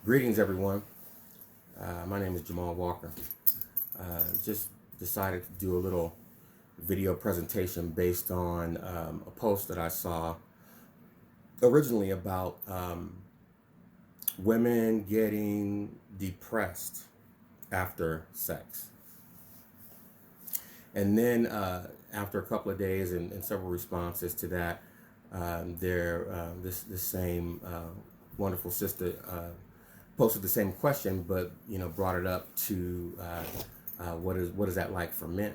Greetings, everyone. My name is Jamal Walker. Just decided to do a little video presentation based on a post that I saw originally about women getting depressed after sex. And then after a couple of days and several responses to that, this same wonderful sister posted the same question, but brought it up to what is that like for men,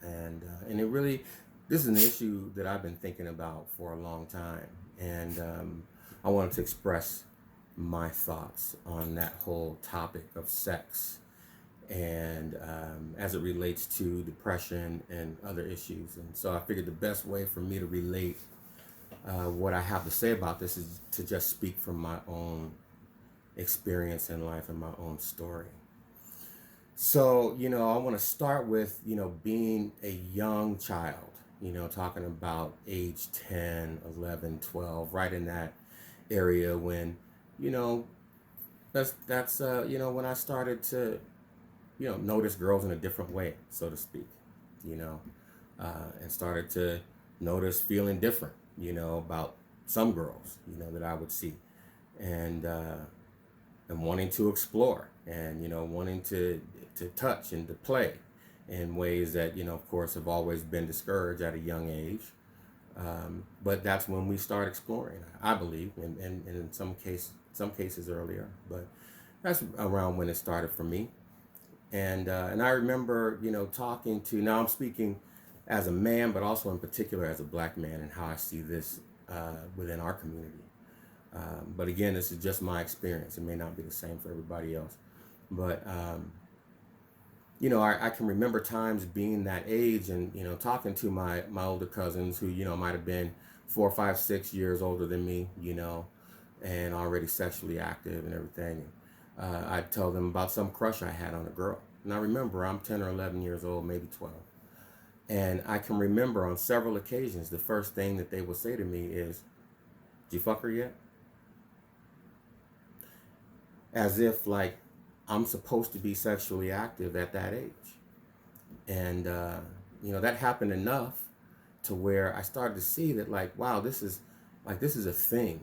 and it really, this is an issue that I've been thinking about for a long time, and I wanted to express my thoughts on that whole topic of sex and as it relates to depression and other issues. And so I figured the best way for me to relate what I have to say about this is to just speak from my own experience in life and my own story. So, I want to start with, being a young child, talking about age 10, 11, 12, right in that area when, that's when I started to, notice girls in a different way, so to speak, and started to notice feeling different, about some girls, that I would see. And wanting to explore and wanting to touch and to play in ways that of course have always been discouraged at a young age, but that's when we start exploring, I believe, and in some cases earlier, but that's around when it started for me. And I remember talking to, now I'm speaking as a man but also in particular as a black man, and how I see this within our community. But again, this is just my experience. It may not be the same for everybody else. But, I can remember times being that age and, talking to my older cousins who, might have been 4, 5, 6 years older than me, and already sexually active and everything. I'd tell them about some crush I had on a girl. And I remember I'm 10 or 11 years old, maybe 12. And I can remember on several occasions, the first thing that they would say to me is, "Did you fuck her yet?" As if like I'm supposed to be sexually active at that age. And that happened enough to where I started to see that, like, wow, this is a thing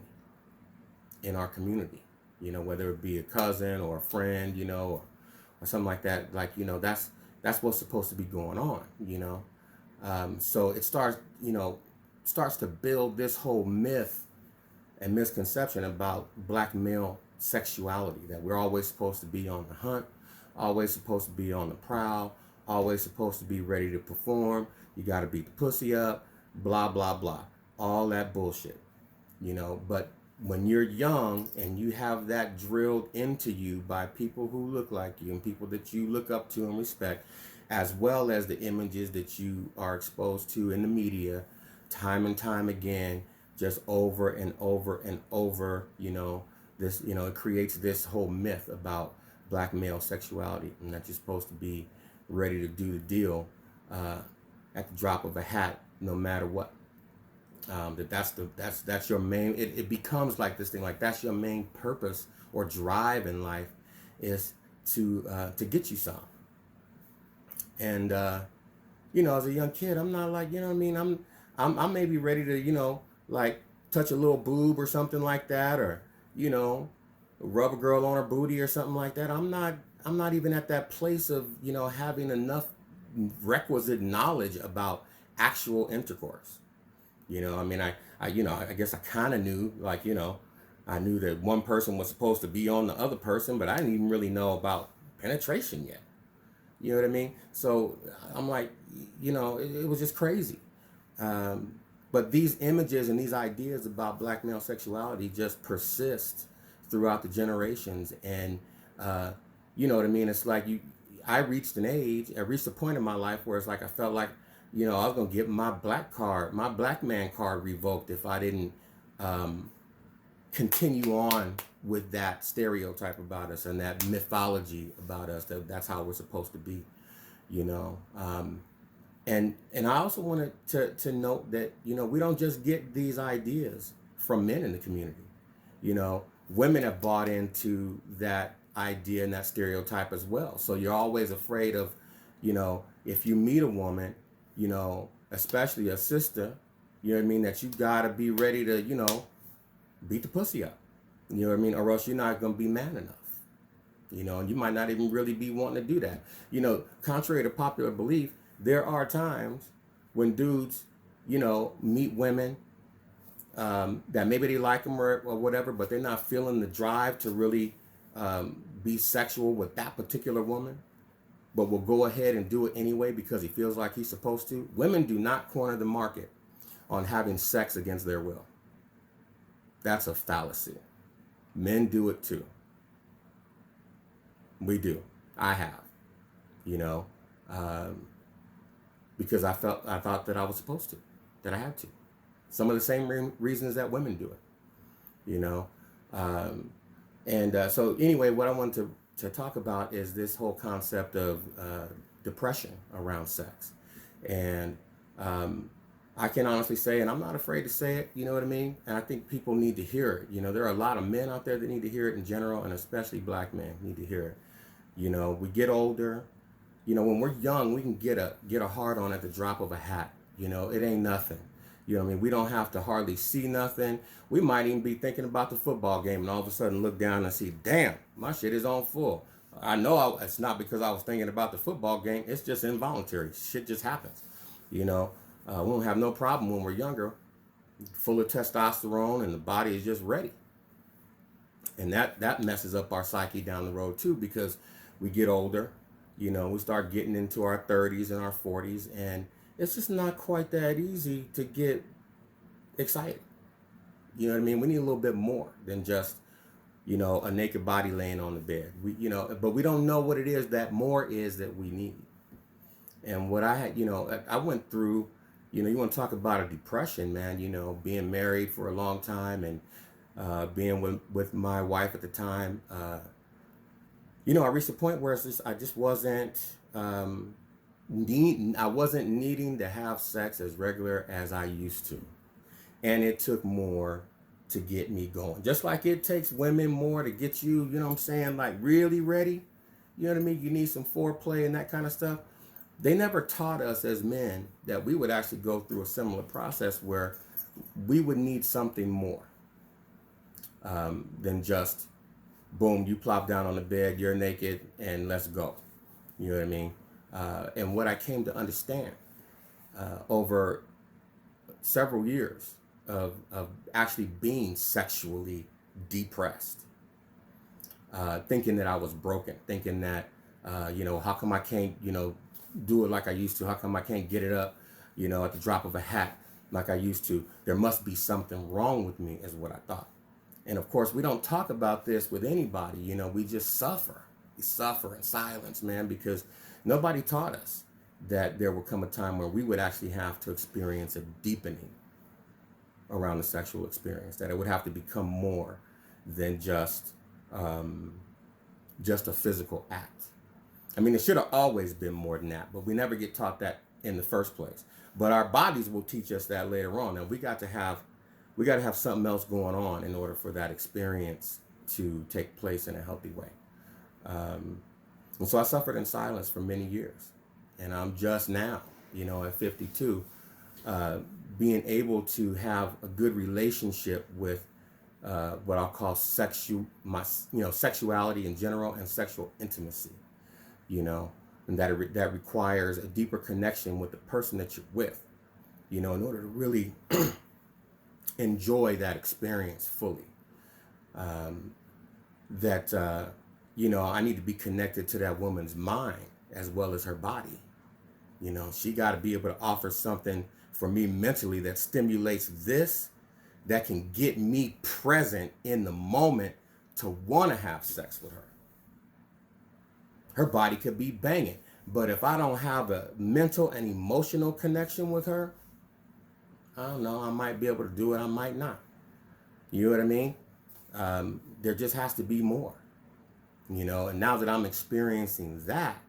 in our community, whether it be a cousin or a friend, or something like that. Like, that's what's supposed to be going on, so it starts to build this whole myth and misconception about black male sexuality, that we're always supposed to be on the hunt, always supposed to be on the prowl, always supposed to be ready to perform. You got to beat the pussy up, blah blah blah, all that bullshit, but when you're young and you have that drilled into you by people who look like you and people that you look up to and respect, as well as the images that you are exposed to in the media time and time again, just over and over and over, this, it creates this whole myth about black male sexuality, and that you're supposed to be ready to do the deal at the drop of a hat, no matter what. That's your main. It becomes like this thing, like that's your main purpose or drive in life, is to get you some. And as a young kid, I'm not like, what I mean, I'm maybe ready to like touch a little boob or something like that, or rub a girl on her booty or something like that. I'm not even at that place of having enough requisite knowledge about actual intercourse. I mean, I guess I kind of knew, like, I knew that one person was supposed to be on the other person, but I didn't even really know about penetration yet. You know what I mean? So I'm like, it was just crazy. But these images and these ideas about black male sexuality just persist throughout the generations. And you know what I mean? It's like I reached a point in my life where it's like I felt like, I was gonna get my black man card revoked if I didn't continue on with that stereotype about us and that mythology about us, that's how we're supposed to be, and I also wanted to note that we don't just get these ideas from men in the community. women have bought into that idea and that stereotype as well. So you're always afraid of, if you meet a woman, especially a sister, you know what I mean, that you gotta be ready to, beat the pussy up. You know what I mean? Or else you're not gonna be man enough. And you might not even really be wanting to do that. Contrary to popular belief, there are times when dudes, meet women that maybe they like them or whatever, but they're not feeling the drive to really be sexual with that particular woman, but will go ahead and do it anyway because he feels like he's supposed to. Women do not corner the market on having sex against their will. That's a fallacy. Men do it too. We do. I have, because I thought that I was supposed to, that I had to. Some of the same reasons that women do it, So anyway, what I wanted to talk about is this whole concept of depression around sex. And I can honestly say, and I'm not afraid to say it, you know what I mean? And I think people need to hear it. There are a lot of men out there that need to hear it in general, and especially black men need to hear it. We get older. When we're young, we can get a hard on at the drop of a hat. It ain't nothing. You know what I mean? We don't have to hardly see nothing. We might even be thinking about the football game and all of a sudden look down and see, damn, my shit is on full. I know it's not because I was thinking about the football game. It's just involuntary. Shit just happens. We don't have no problem when we're younger, full of testosterone, and the body is just ready. And that messes up our psyche down the road too, because we get older, we start getting into our 30s and our 40s, and it's just not quite that easy to get excited. You know what I mean? We need a little bit more than just, a naked body laying on the bed. But we don't know what it is that more is that we need. And what I had, I went through, you want to talk about a depression, man, being married for a long time and being with my wife at the time. I reached a point where I just wasn't needing to have sex as regular as I used to. And it took more to get me going. Just like it takes women more to get you, like really ready. You know what I mean? You need some foreplay and that kind of stuff. They never taught us as men that we would actually go through a similar process where we would need something more than just, boom, you plop down on the bed, you're naked, and let's go. You know what I mean? And what I came to understand over several years of actually being sexually depressed, thinking that I was broken, thinking that, how come I can't, do it like I used to? How come I can't get it up, at the drop of a hat like I used to? There must be something wrong with me, is what I thought. And of course, we don't talk about this with anybody. We just suffer. We suffer in silence, man, because nobody taught us that there would come a time where we would actually have to experience a deepening around the sexual experience, that it would have to become more than just a physical act. I mean, it should have always been more than that, but we never get taught that in the first place. But our bodies will teach us that later on. And we got to have something else going on in order for that experience to take place in a healthy way. And so I suffered in silence for many years. And I'm just now, at 52, being able to have a good relationship with what I'll call sexuality in general and sexual intimacy, and that requires a deeper connection with the person that you're with, in order to really enjoy that experience fully. I need to be connected to that woman's mind as well as her body. She got to be able to offer something for me mentally that stimulates this, that can get me present in the moment to want to have sex with her. Her body could be banging, but if I don't have a mental and emotional connection with her, I don't know, I might be able to do it, I might not. You know what I mean? There just has to be more, and now that I'm experiencing that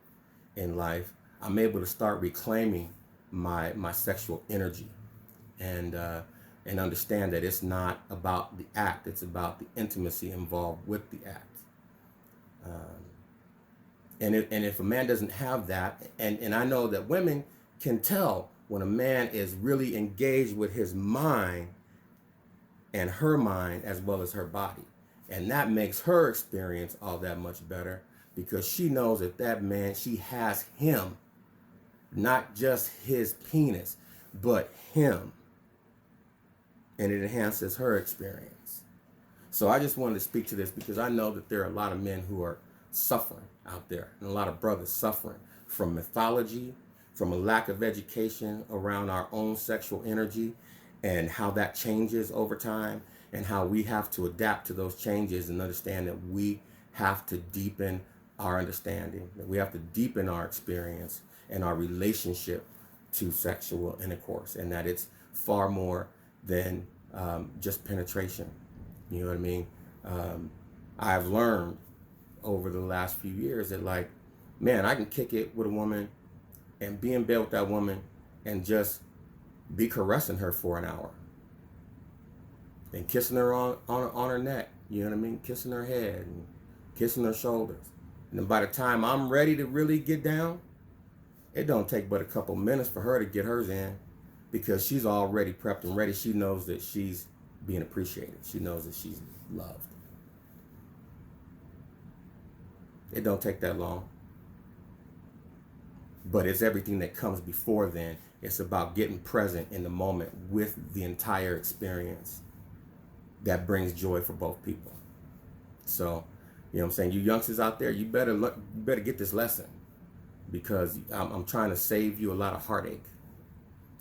in life, I'm able to start reclaiming my sexual energy. And and understand that it's not about the act, it's about the intimacy involved with the act. Um, and if a man doesn't have that, and I know that women can tell when a man is really engaged with his mind and her mind as well as her body. And that makes her experience all that much better because she knows that that man, she has him, not just his penis, but him. And it enhances her experience. So I just wanted to speak to this because I know that there are a lot of men who are suffering out there and a lot of brothers suffering from mythology, from a lack of education around our own sexual energy and how that changes over time and how we have to adapt to those changes and understand that we have to deepen our understanding, that we have to deepen our experience and our relationship to sexual intercourse, and that it's far more than just penetration. You know what I mean? I've learned over the last few years that, like, man, I can kick it with a woman and be in bed with that woman and just be caressing her for an hour and kissing her on her neck, you know what I mean? Kissing her head and kissing her shoulders. And then by the time I'm ready to really get down, it don't take but a couple minutes for her to get hers in because she's already prepped and ready. She knows that she's being appreciated. She knows that she's loved. It don't take that long. But it's everything that comes before then. It's about getting present in the moment with the entire experience that brings joy for both people. So, you know what I'm saying? You youngsters out there, you better get this lesson because I'm trying to save you a lot of heartache.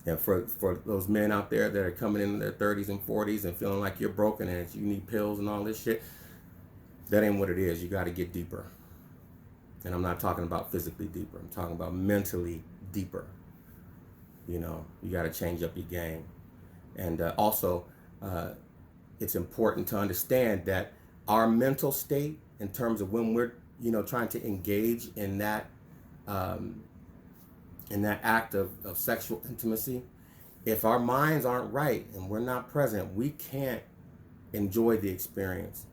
And for those men out there that are coming in their 30s and 40s and feeling like you're broken and you need pills and all this shit, that ain't what it is. You got to get deeper. And I'm not talking about physically deeper. I'm talking about mentally deeper. You know, you got to change up your game. And also, it's important to understand that our mental state, in terms of when we're, you know, trying to engage in that act of sexual intimacy, if our minds aren't right and we're not present, we can't enjoy the experience.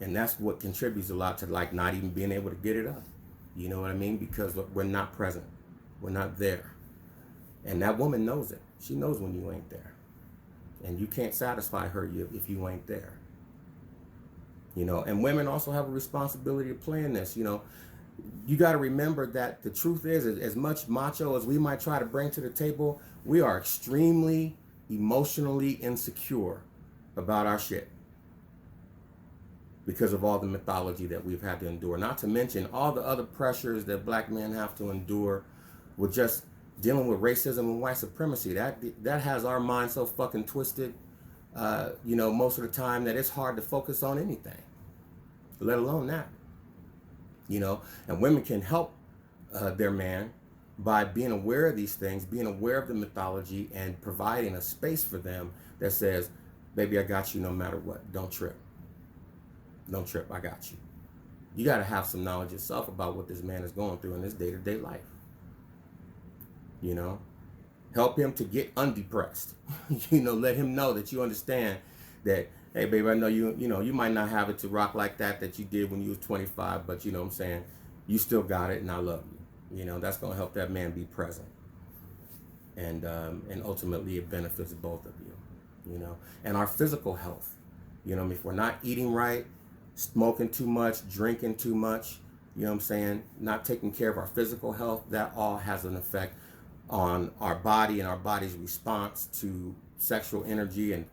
And that's what contributes a lot to, like, not even being able to get it up. You know what I mean? Because we're not present. We're not there. And that woman knows it. She knows when you ain't there. And you can't satisfy her if you ain't there. You know, and women also have a responsibility to play in this. You know, you got to remember that the truth is, as much macho as we might try to bring to the table, we are extremely emotionally insecure about our shit because of all the mythology that we've had to endure. Not to mention all the other pressures that black men have to endure with just dealing with racism and white supremacy. That has our mind so fucking twisted, you know, most of the time that it's hard to focus on anything, let alone that. You know, and women can help their man by being aware of these things, being aware of the mythology, and providing a space for them that says, baby, I got you no matter what. Don't trip. Don't trip. I got you. You got to have some knowledge yourself about what this man is going through in his day-to-day life. You know, help him to get undepressed. You know, let him know that you understand that, hey, baby, I know you know, you might not have it to rock like that you did when you was 25, but you know what I'm saying? You still got it, and I love you. You know, that's going to help that man be present. And ultimately it benefits both of you, you know. And our physical health, you know, if we're not eating right, smoking too much, drinking too much, you know what I'm saying, not taking care of our physical health, that all has an effect on our body and our body's response to sexual energy and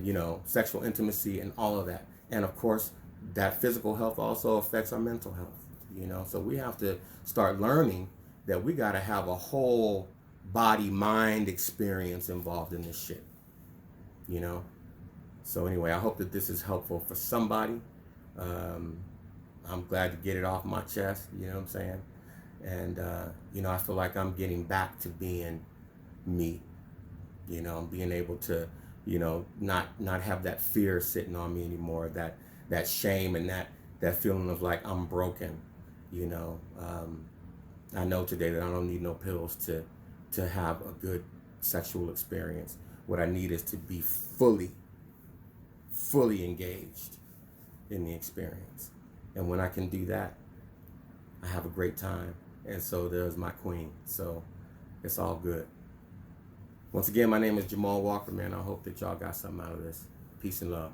you know, sexual intimacy and all of that. And of course, that physical health also affects our mental health, you know. So we have to start learning that we got to have a whole body mind experience involved in this shit, you know. So anyway, I hope that this is helpful for somebody. I'm glad to get it off my chest, you know what I'm saying? And, you know, I feel like I'm getting back to being me, you know, being able to, you know, not have that fear sitting on me anymore, that shame and that feeling of like I'm broken, you know. I know today that I don't need no pills to have a good sexual experience. What I need is to be fully engaged in the experience. And when I can do that, I have a great time. And so does my queen. So it's all good. Once again, my name is Jamal Walker, man. I hope that y'all got something out of this. Peace and love.